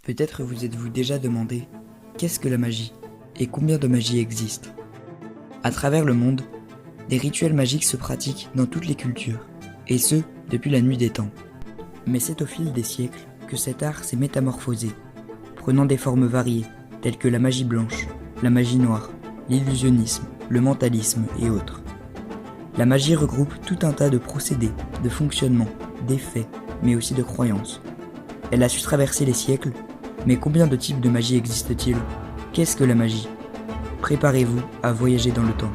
Peut-être vous êtes-vous déjà demandé qu'est-ce que la magie et combien de magie existe. À travers le monde, des rituels magiques se pratiquent dans toutes les cultures, et ce, depuis la nuit des temps. Mais c'est au fil des siècles que cet art s'est métamorphosé, prenant des formes variées, telles que la magie blanche, la magie noire, l'illusionnisme, le mentalisme et autres. La magie regroupe tout un tas de procédés, de fonctionnements, d'effets, mais aussi de croyances. Elle a su traverser les siècles, mais combien de types de magie existent-ils? Qu'est-ce que la magie? Préparez-vous à voyager dans le temps.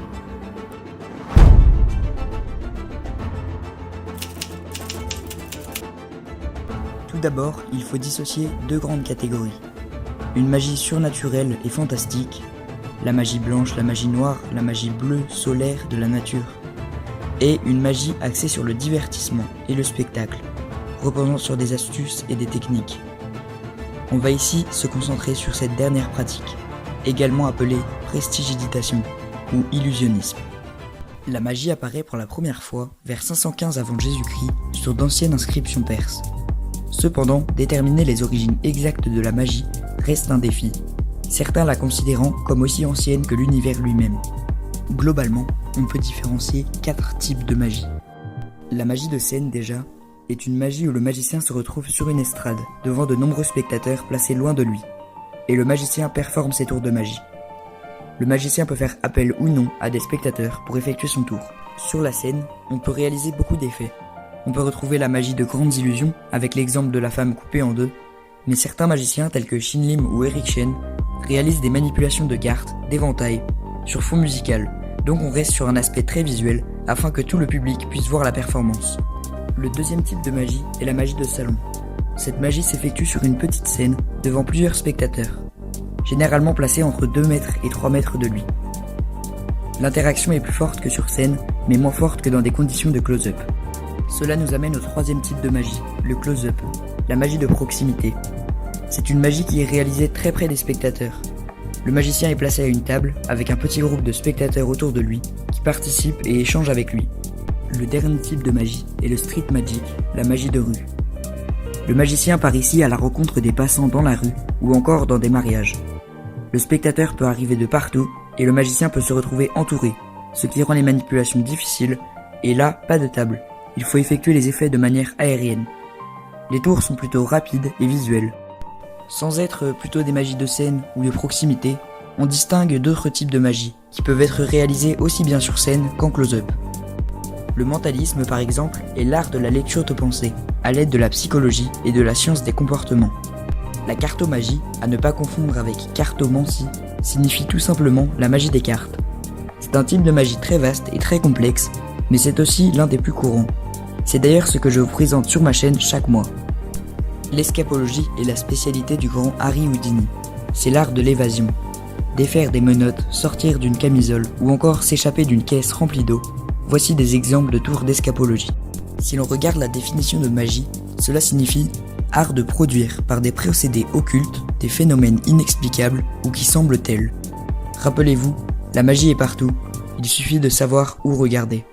Tout d'abord, il faut dissocier deux grandes catégories. Une magie surnaturelle et fantastique, la magie blanche, la magie noire, la magie bleue, solaire de la nature, et une magie axée sur le divertissement et le spectacle, reposant sur des astuces et des techniques. On va ici se concentrer sur cette dernière pratique, également appelée prestidigitation ou illusionnisme. La magie apparaît pour la première fois vers 515 avant Jésus-Christ sur d'anciennes inscriptions perses. Cependant, déterminer les origines exactes de la magie reste un défi, certains la considérant comme aussi ancienne que l'univers lui-même. Globalement, on peut différencier 4 types de magie. La magie de scène déjà est une magie où le magicien se retrouve sur une estrade devant de nombreux spectateurs placés loin de lui, et le magicien performe ses tours de magie. Le magicien peut faire appel ou non à des spectateurs pour effectuer son tour. Sur la scène, on peut réaliser beaucoup d'effets. On peut retrouver la magie de grandes illusions avec l'exemple de la femme coupée en deux, mais certains magiciens tels que Shin Lim ou Eric Chen réalisent des manipulations de cartes, d'éventails, sur fond musical, donc on reste sur un aspect très visuel afin que tout le public puisse voir la performance. Le deuxième type de magie est la magie de salon. Cette magie s'effectue sur une petite scène devant plusieurs spectateurs, généralement placés entre 2 mètres et 3 mètres de lui. L'interaction est plus forte que sur scène, mais moins forte que dans des conditions de close-up. Cela nous amène au troisième type de magie, le close-up, la magie de proximité. C'est une magie qui est réalisée très près des spectateurs. Le magicien est placé à une table avec un petit groupe de spectateurs autour de lui qui participent et échangent avec lui. Le dernier type de magie est le street magic, la magie de rue. Le magicien part ici à la rencontre des passants dans la rue ou encore dans des mariages. Le spectateur peut arriver de partout et le magicien peut se retrouver entouré, ce qui rend les manipulations difficiles, et là, pas de table. Il faut effectuer les effets de manière aérienne. Les tours sont plutôt rapides et visuels. Sans être plutôt des magies de scène ou de proximité, on distingue d'autres types de magie qui peuvent être réalisées aussi bien sur scène qu'en close-up. Le mentalisme par exemple est l'art de la lecture de pensée, à l'aide de la psychologie et de la science des comportements. La cartomagie, à ne pas confondre avec cartomancie, signifie tout simplement la magie des cartes. C'est un type de magie très vaste et très complexe, mais c'est aussi l'un des plus courants. C'est d'ailleurs ce que je vous présente sur ma chaîne chaque mois. L'escapologie est la spécialité du grand Harry Houdini. C'est l'art de l'évasion. Défaire des menottes, sortir d'une camisole ou encore s'échapper d'une caisse remplie d'eau. Voici des exemples de tours d'escapologie. Si l'on regarde la définition de magie, cela signifie art de produire par des procédés occultes des phénomènes inexplicables ou qui semblent tels. Rappelez-vous, la magie est partout, il suffit de savoir où regarder.